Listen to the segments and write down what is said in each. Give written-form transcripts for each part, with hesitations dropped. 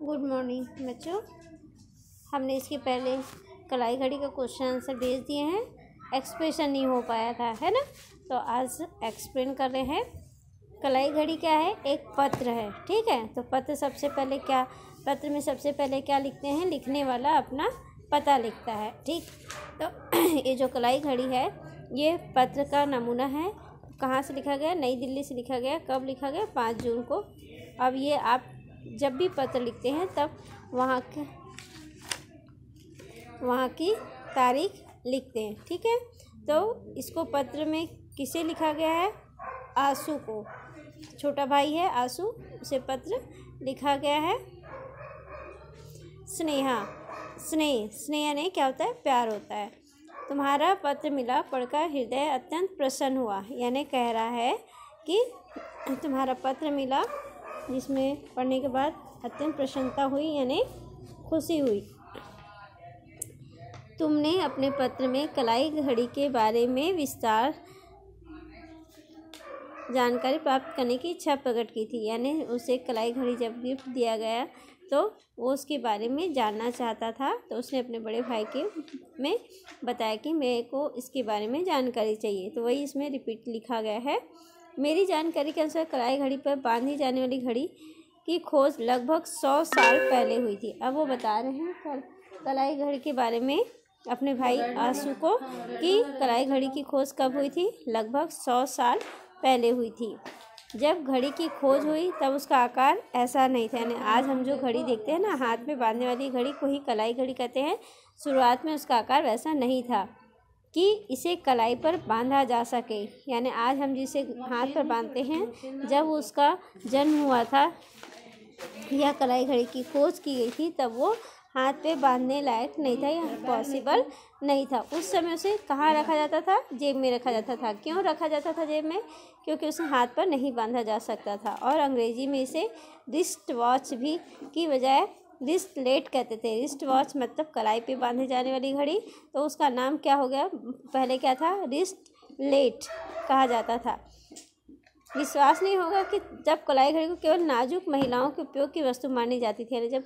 Good morning बच्चों। हमने इसके पहले कलाई घड़ी का क्वेश्चन आंसर भेज दिए हैं, एक्सप्रेशन नहीं हो पाया था, है ना। तो आज एक्सप्लेन कर रहे हैं। कलाई घड़ी क्या है? एक पत्र है, ठीक है। तो पत्र पत्र में सबसे पहले क्या लिखते हैं? लिखने वाला अपना पता लिखता है, ठीक। तो ये जो कलाई घड़ी है ये पत्र का नमूना है। कहाँ से लिखा गया? नई दिल्ली से लिखा गया। कब लिखा गया? 5 जून को। अब ये आप जब भी पत्र लिखते हैं तब वहाँ की तारीख लिखते हैं, ठीक है। तो इसको पत्र में किसे लिखा गया है? आंसू को। छोटा भाई है आंसू, उसे पत्र लिखा गया है। स्नेह ने क्या होता है? प्यार होता है। तुम्हारा पत्र मिला, पढ़कर हृदय अत्यंत प्रसन्न हुआ। यानी कह रहा है कि तुम्हारा पत्र मिला जिसमें पढ़ने के बाद अत्यंत प्रसन्नता हुई, यानी खुशी हुई। तुमने अपने पत्र में कलाई घड़ी के बारे में विस्तार जानकारी प्राप्त करने की इच्छा प्रकट की थी। यानी उसे कलाई घड़ी जब गिफ्ट दिया गया तो वो उसके बारे में जानना चाहता था। तो उसने अपने बड़े भाई में बताया कि मेरे को इसके बारे में जानकारी चाहिए। तो वही इसमें रिपीट लिखा गया है। मेरी जानकारी के अनुसार कलाई घड़ी पर बांधी जाने वाली घड़ी की खोज लगभग 100 साल पहले हुई थी। अब वो बता रहे हैं कलाई घड़ी के बारे में अपने भाई आंसू को कि कलाई घड़ी की खोज कब हुई थी? लगभग 100 साल पहले हुई थी। जब घड़ी की खोज हुई तब उसका आकार ऐसा नहीं था। यानी आज हम जो घड़ी देखते हैं ना, हाथ में बांधने वाली घड़ी को ही कलाई घड़ी कहते हैं। शुरुआत में उसका आकार वैसा नहीं था कि इसे कलाई पर बांधा जा सके। यानी आज हम जिसे हाथ पर बांधते हैं, जब उसका जन्म हुआ था या कलाई घड़ी की खोज की गई थी तब वो हाथ पे बांधने लायक नहीं था या पॉसिबल नहीं था। उस समय उसे कहाँ रखा जाता था? जेब में रखा जाता था। क्यों रखा जाता था जेब में? क्योंकि उसे हाथ पर नहीं बांधा जा सकता था। और अंग्रेजी में इसे रिस्ट वॉच भी की बजाय रिस्ट लेट कहते थे। रिस्ट वॉच मतलब कलाई पे बांधे जाने वाली घड़ी, तो उसका नाम क्या हो गया? पहले क्या था? रिस्ट लेट कहा जाता था। विश्वास नहीं होगा कि जब कलाई घड़ी को केवल नाजुक महिलाओं के उपयोग की वस्तु मानी जाती थी। यानी जब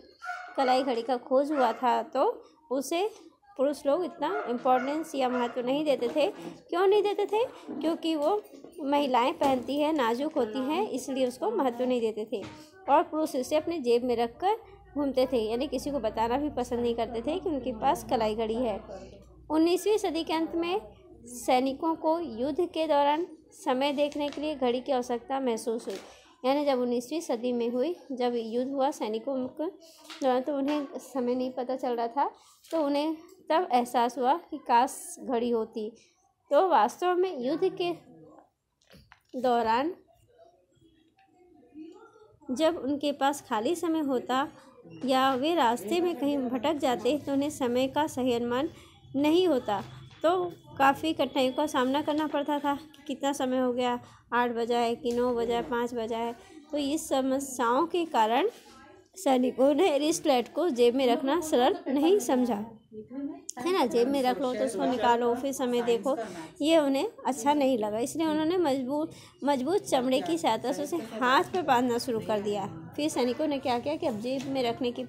कलाई घड़ी का खोज हुआ था तो उसे पुरुष लोग इतना इम्पोर्टेंस या महत्व नहीं देते थे। क्यों नहीं देते थे? क्योंकि वो महिलाएं पहनती हैं, नाजुक होती हैं, इसलिए उसको महत्व नहीं देते थे। और पुरुष इसे अपने जेब में रख कर घूमते थे। यानी किसी को बताना भी पसंद नहीं करते थे कि उनके पास कलाई घड़ी है। 19वीं सदी के अंत में सैनिकों को युद्ध के दौरान समय देखने के लिए घड़ी की आवश्यकता महसूस हुई। यानी जब 19वीं सदी में हुई, जब युद्ध हुआ सैनिकों के दौरान, तो उन्हें समय नहीं पता चल रहा था। तो उन्हें तब एहसास हुआ कि काश घड़ी होती। तो वास्तव में युद्ध के दौरान जब उनके पास खाली समय होता या वे रास्ते में कहीं भटक जाते तो उन्हें समय का सही अनुमान नहीं होता। तो काफ़ी कठिनाइयों का सामना करना पड़ता था कि कितना समय हो गया, 8 बजा है कि 9 बजा है, 5 बजा है। तो इस समस्याओं के कारण सैनिकों ने रिस्टलेट को जेब में रखना सरल नहीं समझा, है ना। जेब में रख लो तो उसको निकालो फिर समय देखो, ये उन्हें अच्छा नहीं लगा। इसलिए उन्होंने मजबूत चमड़े की सहायता से उसे हाथ पर बांधना शुरू कर दिया। फिर सैनिकों ने क्या किया कि अब जेब में रखने के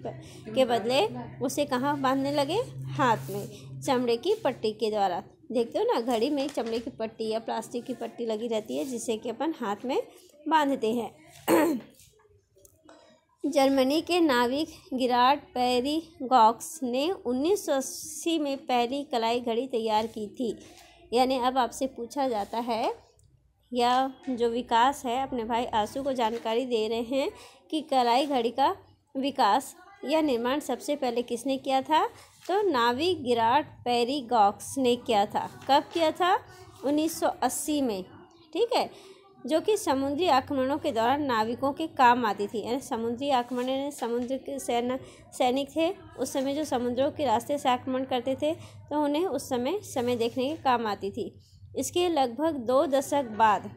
बदले उसे कहाँ बांधने लगे? हाथ में, चमड़े की पट्टी के द्वारा। देखते हो ना, घड़ी में चमड़े की पट्टी या प्लास्टिक की पट्टी लगी रहती है जिसे कि अपन हाथ में बांधते हैं। जर्मनी के नाविक गिरार्ड पेरिगॉक्स ने 1980 में पहली कलाई घड़ी तैयार की थी। यानी अब आपसे पूछा जाता है, या जो विकास है, अपने भाई आंसू को जानकारी दे रहे हैं कि कलाई घड़ी का विकास या निर्माण सबसे पहले किसने किया था? तो नाविक गिरार्ड पेरिगॉक्स ने किया था। कब किया था? 1980 में, ठीक है। जो कि समुद्री आक्रमणों के दौरान नाविकों के काम आती थी। यानी समुद्री आक्रमण, समुद्र के सैनिक थे उस समय जो समुद्रों के रास्ते से आक्रमण करते थे, तो उन्हें उस समय देखने के काम आती थी। इसके लगभग 2 दशक बाद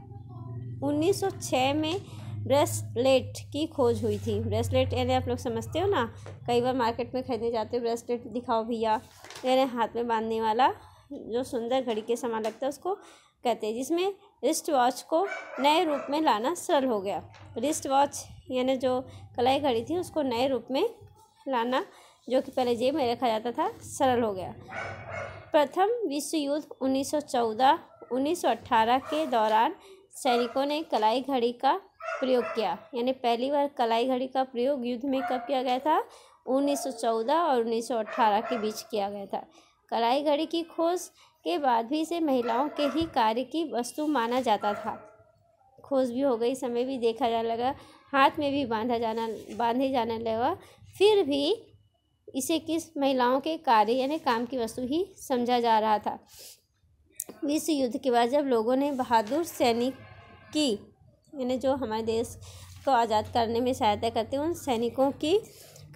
1906 में ब्रेसलेट की खोज हुई थी। ब्रेसलेट यानी आप लोग समझते हो ना, कई बार मार्केट में खरीदने जाते हो, ब्रेसलेट दिखाओ भैया, यानी हाथ में बांधने वाला जो सुंदर घड़ी के समान लगता है उसको कहते हैं, जिसमें रिस्ट वॉच को नए रूप में लाना सरल हो गया। रिस्ट वॉच यानी जो कलाई घड़ी थी उसको नए रूप में लाना, जो कि पहले जेब में रखा जाता था, सरल हो गया। प्रथम विश्व युद्ध 1914-1918 के दौरान सैनिकों ने कलाई घड़ी का प्रयोग किया। यानी पहली बार कलाई घड़ी का प्रयोग युद्ध में कब किया गया था? 1914 और 1918 के बीच किया गया था। कलाई घड़ी की खोज के बाद भी इसे महिलाओं के ही कार्य की वस्तु माना जाता था। खोज भी हो गई, समय भी देखा जाने लगा, हाथ में भी बांधे जाने लगा, फिर भी इसे किस महिलाओं के कार्य यानी काम की वस्तु ही समझा जा रहा था। विश्व युद्ध के बाद जब लोगों ने बहादुर सैनिक की यानी जो हमारे देश को आज़ाद करने में सहायता करते हैं उन सैनिकों की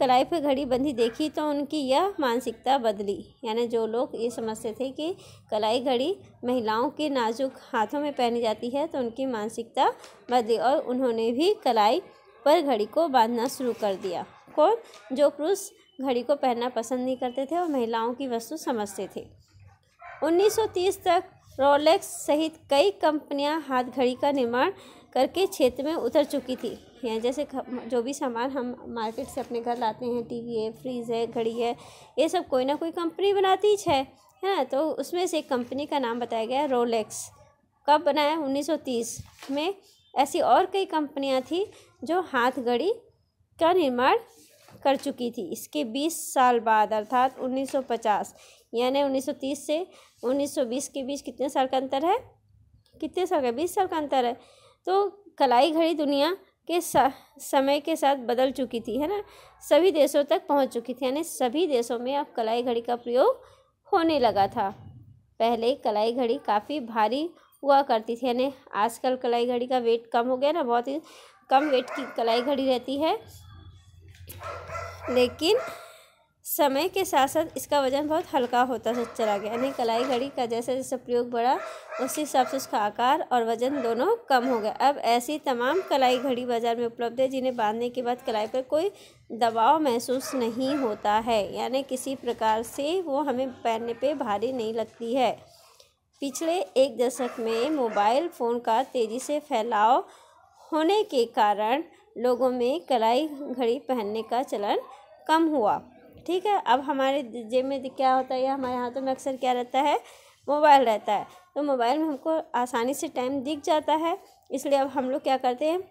कलाई पर घड़ी बंधी देखी तो उनकी यह मानसिकता बदली। यानी जो लोग ये समझते थे कि कलाई घड़ी महिलाओं के नाजुक हाथों में पहनी जाती है तो उनकी मानसिकता बदली और उन्होंने भी कलाई पर घड़ी को बांधना शुरू कर दिया। कौन? जो पुरुष घड़ी को पहनना पसंद नहीं करते थे और महिलाओं की वस्तु समझते थे। 1930 तक रोलेक्स सहित कई कंपनियां हाथ घड़ी का निर्माण करके क्षेत्र में उतर चुकी थी। यहाँ जैसे जो भी सामान हम मार्केट से अपने घर लाते हैं, टीवी है, फ्रिज है, घड़ी है, ये सब कोई ना कोई कंपनी बनाती ही है ना। तो उसमें से एक कंपनी का नाम बताया गया रोलेक्स। कब बनाया? 1930 में। ऐसी और कई कंपनियां थी जो हाथ घड़ी का निर्माण कर चुकी थी। इसके 20 साल बाद अर्थात 1950 यानी 1930 से 1920 के बीच कितने साल का अंतर है? कितने साल का? 20 साल का अंतर है। तो कलाई घड़ी दुनिया के समय के साथ बदल चुकी थी, है ना। सभी देशों तक पहुंच चुकी थी, यानी सभी देशों में अब कलाई घड़ी का प्रयोग होने लगा था। पहले कलाई घड़ी काफ़ी भारी हुआ करती थी, यानी आजकल कलाई घड़ी का वेट कम हो गया ना, बहुत ही कम वेट की कलाई घड़ी रहती है, लेकिन समय के साथ साथ इसका वज़न बहुत हल्का होता चला गया। यानी कलाई घड़ी का जैसे जैसे प्रयोग बढ़ा उसी हिसाब से उसका आकार और वज़न दोनों कम हो गया। अब ऐसी तमाम कलाई घड़ी बाज़ार में उपलब्ध है जिन्हें बांधने के बाद कलाई पर कोई दबाव महसूस नहीं होता है, यानी किसी प्रकार से वो हमें पहनने पे भारी नहीं लगती है। पिछले एक दशक में मोबाइल फ़ोन का तेज़ी से फैलाव होने के कारण लोगों में कलाई घड़ी पहनने का चलन कम हुआ। ठीक है। अब हमारे जेब में क्या होता है या हमारे हाथों में अक्सर क्या रहता है? मोबाइल रहता है। तो मोबाइल में हमको आसानी से टाइम दिख जाता है, इसलिए अब हम लोग क्या करते हैं?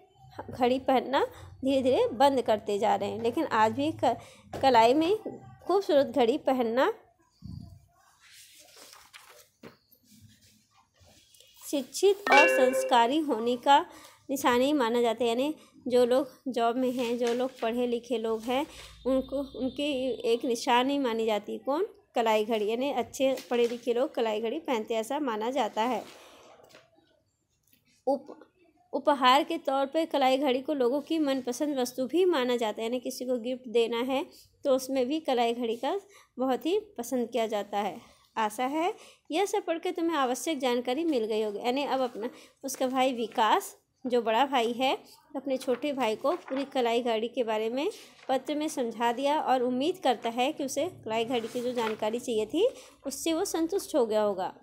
घड़ी पहनना धीरे धीरे बंद करते जा रहे हैं। लेकिन आज भी कलाई में खूबसूरत घड़ी पहनना शिक्षित और संस्कारी होने का निशानी माना जाता है। यानी जो लोग जॉब में हैं, जो लोग पढ़े लिखे लोग हैं, उनकी एक निशानी मानी जाती है। कौन? कलाई घड़ी। यानी अच्छे पढ़े लिखे लोग कलाई घड़ी पहनते हैं, ऐसा माना जाता है। उपहार के तौर पे कलाई घड़ी को लोगों की मनपसंद वस्तु भी माना जाता है। यानी किसी को गिफ्ट देना है तो उसमें भी कलाई घड़ी का बहुत ही पसंद किया जाता है। आशा है यह सब पढ़ के तुम्हें आवश्यक जानकारी मिल गई होगी। यानी अब उसका भाई विकास जो बड़ा भाई है अपने छोटे भाई को पूरी कलाई घड़ी के बारे में पत्र में समझा दिया और उम्मीद करता है कि उसे कलाई घड़ी की जो जानकारी चाहिए थी उससे वो संतुष्ट हो गया होगा।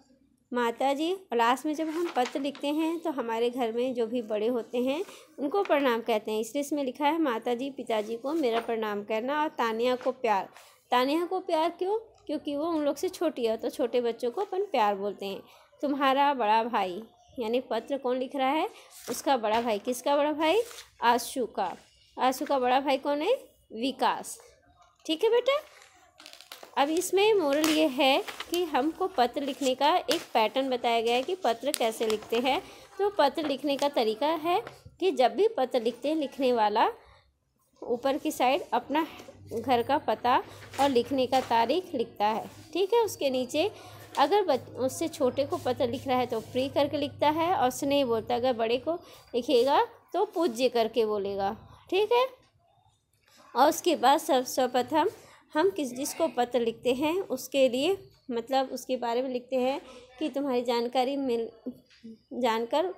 माताजी, लास्ट में जब हम पत्र लिखते हैं तो हमारे घर में जो भी बड़े होते हैं उनको प्रणाम कहते हैं, इसलिए इसमें लिखा है माताजी पिताजी को मेरा प्रणाम करना और तानिया को प्यार। तानिया को प्यार क्यों? क्योंकि वो उन लोग से छोटी है, तो छोटे बच्चों को अपन प्यार बोलते हैं। तुम्हारा बड़ा भाई, यानी पत्र कौन लिख रहा है? उसका बड़ा भाई। किसका बड़ा भाई? आशु का। आशु का बड़ा भाई कौन है? विकास। ठीक है बेटा। अब इसमें मोरल ये है कि हमको पत्र लिखने का एक पैटर्न बताया गया है कि पत्र कैसे लिखते हैं। तो पत्र लिखने का तरीका है कि जब भी पत्र लिखते हैं लिखने वाला ऊपर की साइड अपना घर का पता और लिखने का तारीख लिखता है। ठीक है। उसके नीचे अगर उससे छोटे को पत्र लिख रहा है तो प्रिय करके लिखता है और स्नेह बोलता है। अगर बड़े को लिखेगा तो पूज्य करके बोलेगा। ठीक है। और उसके बाद सर्वप्रथम हम जिसको पत्र लिखते हैं उसके लिए मतलब उसके बारे में लिखते हैं कि तुम्हारी जानकारी जानकर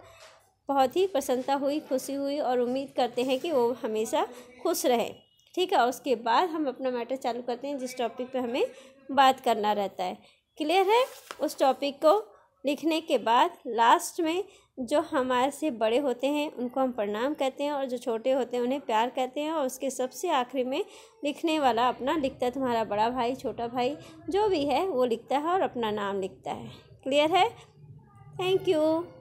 बहुत ही प्रसन्नता हुई, खुशी हुई और उम्मीद करते हैं कि वो हमेशा खुश रहे। ठीक है। और उसके बाद हम अपना मैटर चालू करते हैं जिस टॉपिक पे हमें बात करना रहता है। क्लियर है? उस टॉपिक को लिखने के बाद लास्ट में जो हमारे से बड़े होते हैं उनको हम प्रणाम कहते हैं, और जो छोटे होते हैं उन्हें प्यार कहते हैं। और उसके सबसे आखिरी में लिखने वाला अपना लिखता है, तुम्हारा बड़ा भाई, छोटा भाई जो भी है वो लिखता है और अपना नाम लिखता है। क्लियर है? Thank you.